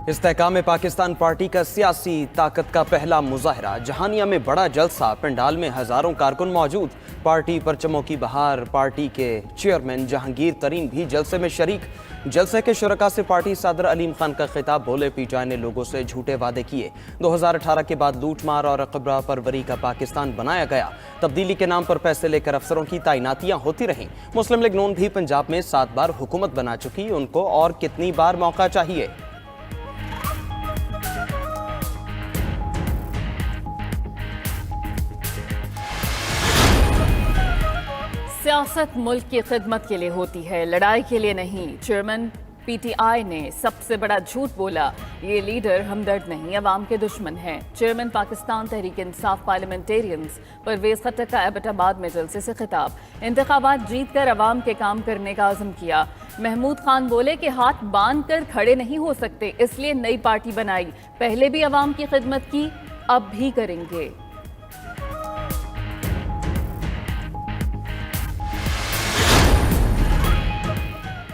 استحकाम Pakistan party का सियासी ताकत का पहला मुजाहरा। जहानिया में बड़ा जलसा, पंडाल में हजारों कारकुन मौजूद। पार्टी परचमों की बहार। पार्टी के चेयरमैन जहांगीर तरीन भी जलसे में शरीक। जलसे के शुरका से पार्टी सदर अलीम खान का खिताब। बोले पीटीआई ने लोगों से झूठे वादे किए। 2018 के बाद लूट मार और अकबरा परवरी का पाकिस्तान बनाया गया। तब्दीली के नाम पर पैसे लेकर अफसरों की तैनातियां होती रहीं। मुस्लिम लीग नून भी पंजाब में 7 बार हुकूमत बना चुकी, उनको और कितनी बार मौका चाहिए। सियासत मुल्क की खिदमत के लिए होती है, लड़ाई के लिए नहीं। चेयरमैन पीटीआई ने सबसे बड़ा झूठ बोला। ये लीडर हमदर्द नहीं, अवाम के दुश्मन हैं। चेयरमैन पाकिस्तान तहरीक इंसाफ पार्लियामेंटेरियंस परवेज खट्टक का एबटाबाद में जलसे से खिताब। इंतखाबात जीत कर अवाम के काम करने का अज़म किया। महमूद खान बोले कि हाथ बांध कर खड़े नहीं हो सकते, इसलिए नई पार्टी बनाई। पहले भी अवाम की खिदमत की, अब भी करेंगे।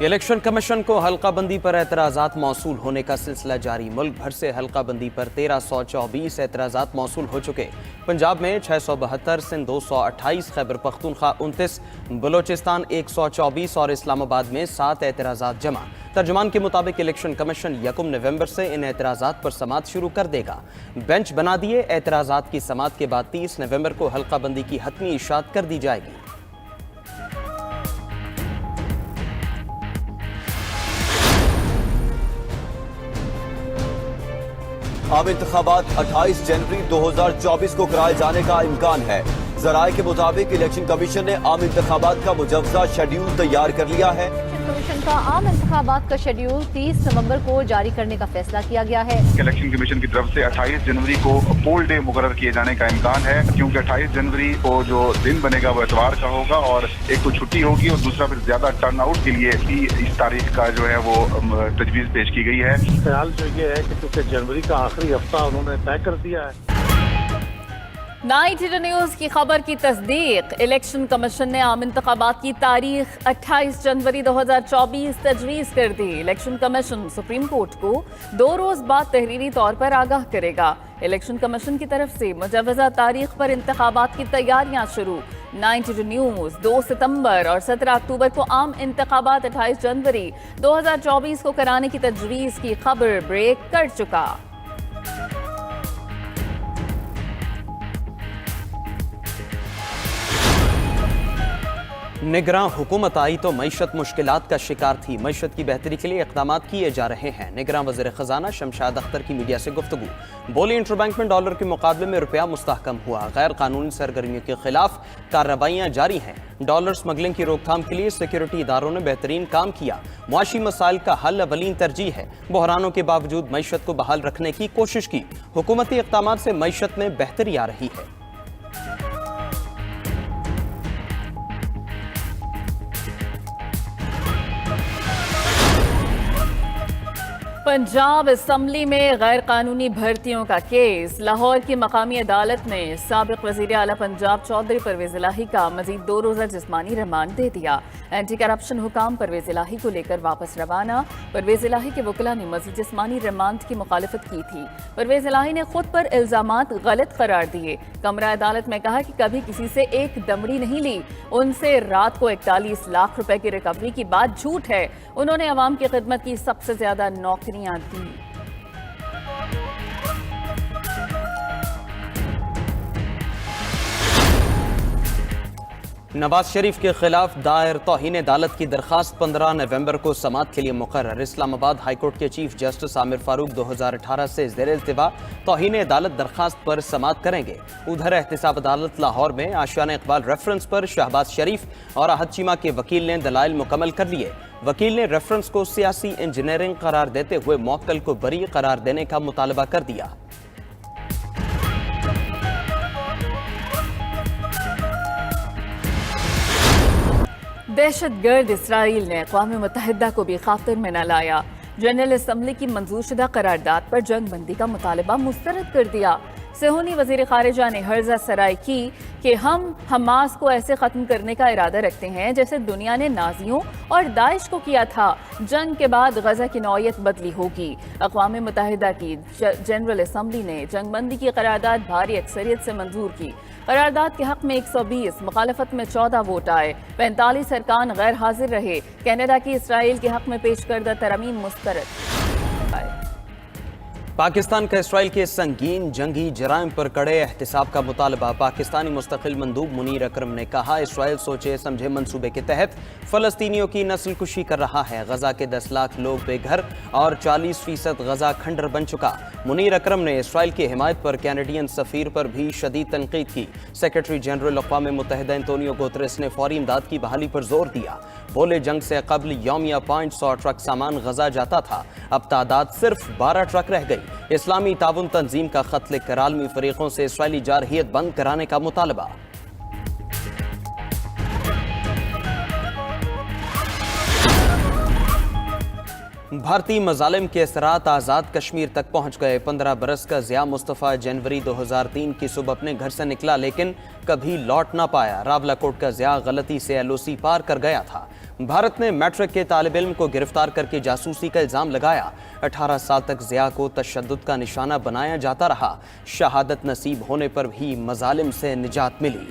इलेक्शन कमीशन को हल्का बंदी पर एतराज़ात मौसूल होने का सिलसिला जारी। मुल्क भर से हल्का बंदी पर 1324 एतराज़ात मौसूल हो चुके। पंजाब में 672, सिंध 228, खैबर पख्तूनख्वा 29, बलोचिस्तान 124 और इस्लामाबाद में 7 एतराज़ात जमा। तर्जुमान के मुताबिक इलेक्शन कमीशन 1 नवंबर से इन एतराज़ात पर समात शुरू कर देगा। बेंच बना दिए। एतराज़ात की समात के बाद 30 नवंबर को हल्का बंदी की हतमी इशाअत कर दी जाएगी। आम इंतखाबात 28 जनवरी 2024 को कराए जाने का इम्कान है। जराए के मुताबिक इलेक्शन कमीशन ने आम इंतखाबात का मुजव्वज़ा शेड्यूल तैयार कर लिया है। कमीशन का आम इंतखाबात का शेड्यूल 30 नवंबर को जारी करने का फैसला किया गया है। इलेक्शन कमीशन की तरफ से 28 जनवरी को पोल डे मुकर्रर किए जाने का इम्कान है, क्योंकि 28 जनवरी को जो दिन बनेगा वो एतवार का होगा और एक तो छुट्टी होगी और दूसरा फिर ज्यादा टर्न आउट के लिए भी इस तारीख का जो है वो तजवीज पेश की गई है। ख्याल जो ये है कि क्योंकि जनवरी का आखिरी हफ्ता उन्होंने तय कर दिया है। 92 न्यूज़ की खबर की तस्दीक। इलेक्शन कमीशन ने आम इंतखाबात की तारीख 28 जनवरी 2024 तजवीज़ कर दी। इलेक्शन कमीशन सुप्रीम कोर्ट को 2 रोज़ बाद तहरीरी तौर पर आगाह करेगा। इलेक्शन कमीशन की तरफ से मुजव्वज़ा तारीख पर इंतखाबात की तैयारियां शुरू। 92 न्यूज़ 2 सितंबर और 17 अक्टूबर को आम इंतखाबात 28 जनवरी 2024 को कराने की तजवीज़ की खबर ब्रेक कर चुका। निगरान हुकूमत आई तो मईशत मुश्किलात का शिकार थी। मईशत की बेहतरी के लिए इक़दाम किए जा रहे हैं। निगरान वज़ीर ख़ज़ाना शमशाद अख्तर की मीडिया से गुफ्तगू। बोली इंटरबैंक में डॉलर के मुकाबले में रुपया मुस्तहकम हुआ। गैर कानूनी सरगर्मियों के खिलाफ कार्रवाइयाँ जारी हैं। डॉलर स्मगलिंग की रोकथाम के लिए सिक्योरिटी इदारों ने बेहतरीन काम किया। मुआशी मसाइल का हल अवलीन तरजीह है। बहरानों के बावजूद मईशत को बहाल रखने की कोशिश की। हुकूमती इक़दामात से मईशत में बेहतरी आ रही है। पंजाब असम्बली में गैर कानूनी भर्तियों का केस। लाहौर की मकामी अदालत ने साबिक वज़ीर आला पंजाब चौधरी परवेज इलाही का मजीद 2 रोज़ा जिस्मानी रिमांड दे दिया। एंटी करप्शन हुकाम परवेज इलाही को लेकर वापस रवाना। परवेज इलाही के वकील ने मजीद जिस्मानी रिमांड की मुखालिफत की थी। परवेज इलाही ने खुद पर इल्जामात गलत करार दिए। कमरा अदालत में कहा कि कभी किसी से एक दमड़ी नहीं ली। उनसे रात को 41 लाख रुपए की रिकवरी की बात झूठ है। उन्होंने अवाम की खिदमत की सबसे ज्यादा नौकरियां दी। नवाज शरीफ के खिलाफ दायर तौहीन अदालत की दरखास्त 15 नवंबर को समात के लिए मुकर्रर। इस्लामाबाद हाईकोर्ट के चीफ जस्टिस आमिर फारूक 2018 से ज़ेर इल्तिवा तौहीन अदालत दरखास्त पर समात करेंगे। उधर एहतिसाब अदालत लाहौर में आशियाना इकबाल रेफरेंस पर शहबाज शरीफ और आहत चीमा के वकील ने दलाइल मुकम्मल कर लिए। वकील ने रेफरेंस को सियासी इंजीनियरिंग करार देते हुए मुअक्कल को बरी करार देने का मुतालबा कर दिया। दहशतगर्द इसराइल ने अक़वाम मुत्तहिदा को भी खातिर में न लाया। जनरल असम्बली की मंजूर शुदा करारदाद पर जंग बंदी का मुतालबा मुस्तरद कर दिया। صہیونی وزیر خارجہ نے ہرزہ سرائی کی کہ ہم حماس کو ایسے ختم کرنے کا ارادہ رکھتے ہیں جیسے دنیا نے نازیوں اور داعش کو کیا تھا. جنگ کے بعد غزہ کی نوعیت بدلی ہوگی. اقوام متحدہ کی جنرل اسمبلی نے جنگ بندی کی قرارداد بھاری اکثریت سے منظور کی. قرارداد کے حق میں 120، مخالفت میں 14 ووٹ آئے. 45 ارکان غیر حاضر رہے. کینیڈا کی اسرائیل کے حق میں پیش کردہ ترامیم مسترد آئے. پاکستان کا اسرائیل کے سنگین جنگی جرائم پر کڑے احتساب کا مطالبہ. پاکستانی مستقل مندوب منیر اکرم نے کہا اسرائیل سوچے سمجھے منصوبے کے تحت فلسطینیوں کی نسل کشی کر رہا ہے. غزہ کے 10 لاکھ لوگ بے گھر اور 40% غزہ کھنڈر بن چکا. منیر اکرم نے اسرائیل کی حمایت پر کینیڈین سفیر پر بھی شدید تنقید کی. سیکرٹری جنرل اقوام متحدہ انتونیو گوتریس نے فوری امداد کی بحالی پر زور دیا. بولے جنگ سے قبل یومیہ 500 ٹرک سامان غزہ جاتا تھا، اب تعداد صرف 12 ٹرک رہ گئی. اسلامی تعاون تنظیم کا خط لکھ کر عالمی فریقوں سے اسرائیلی جارحیت بند کرانے کا مطالبہ. بھارتی مظالم کے اثرات آزاد کشمیر تک پہنچ گئے. 15 برس کا ضیاء مصطفیٰ جنوری 2003 کی صبح اپنے گھر سے نکلا لیکن کبھی لوٹ نہ پایا. راولاکوٹ کا ضیاء غلطی سے LOC پار کر گیا تھا. بھارت نے میٹرک کے طالب علم کو گرفتار کر کے جاسوسی کا الزام لگایا. 18 سال تک ضیاء کو تشدد کا نشانہ بنایا جاتا رہا. شہادت نصیب ہونے پر بھی مظالم سے نجات ملی.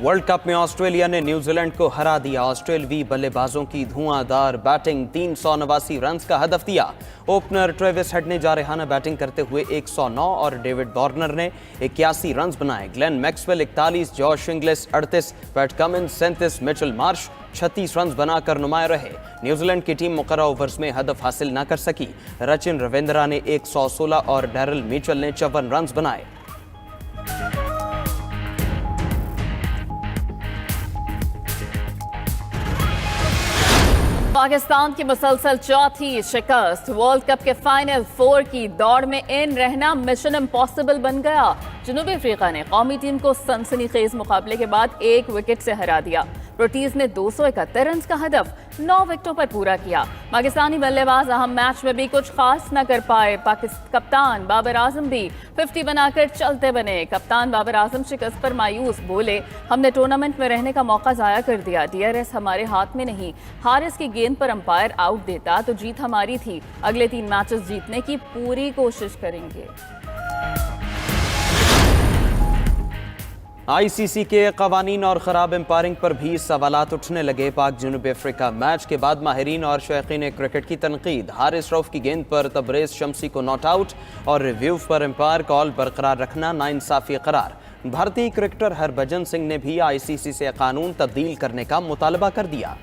ورلڈ کپ میں آسٹریلیا نے نیوزی لینڈ کو ہرا دیا. آسٹریلوی بلے بازوں کی دھواں دار بیٹنگ 389 رنز کا ہدف دیا. اوپنر ٹریوس ہیڈ نے جارحانہ بیٹنگ کرتے ہوئے 109 اور ڈیوڈ وارنر نے 81 رنز بنائے. گلین میکسویل 41، جوش انگلس 38، پیٹ کمنز 37، میچل مارش 36 رنز بنا کر نمایاں رہے. نیوزی لینڈ کی ٹیم مقررہ اوورز میں ہدف حاصل نہ کر سکی. رچن رویندرا نے 116 اور ڈیرل میچل نے 54 رنز بنائے. پاکستان کی مسلسل چوتھی شکست. ورلڈ کپ کے فائنل 4 کی دوڑ میں ان رہنا مشن امپاسبل بن گیا. جنوبی افریقہ نے قومی ٹیم کو سنسنی خیز مقابلے کے بعد 1 وکٹ سے ہرا دیا. پروٹیز نے 271 رنز کا ہدف 9 وکٹوں پر پورا کیا. پاکستانی بلے باز اہم میچ میں بھی کچھ خاص نہ کر پائے. کپتان بابر اعظم بھی 50 بنا کر چلتے بنے. کپتان بابر اعظم شکست پر مایوس. بولے ہم نے ٹورنامنٹ میں رہنے کا موقع ضائع کر دیا. DRS ہمارے ہاتھ میں نہیں. حارث کی گیند پر امپائر آؤٹ دیتا تو جیت ہماری تھی. اگلے 3 میچز جیتنے کی پوری کوشش کریں گے. ICC کے قوانین اور خراب امپائرنگ پر بھی سوالات اٹھنے لگے. پاک جنوبی افریقہ میچ کے بعد ماہرین اور شائقین کرکٹ کی تنقید. حارث رؤف کی گیند پر تبریز شمسی کو ناٹ آؤٹ اور ریویو پر امپائر کال برقرار رکھنا ناانصافی قرار. بھارتی کرکٹر ہربھجن سنگھ نے بھی ICC سے قانون تبدیل کرنے کا مطالبہ کر دیا.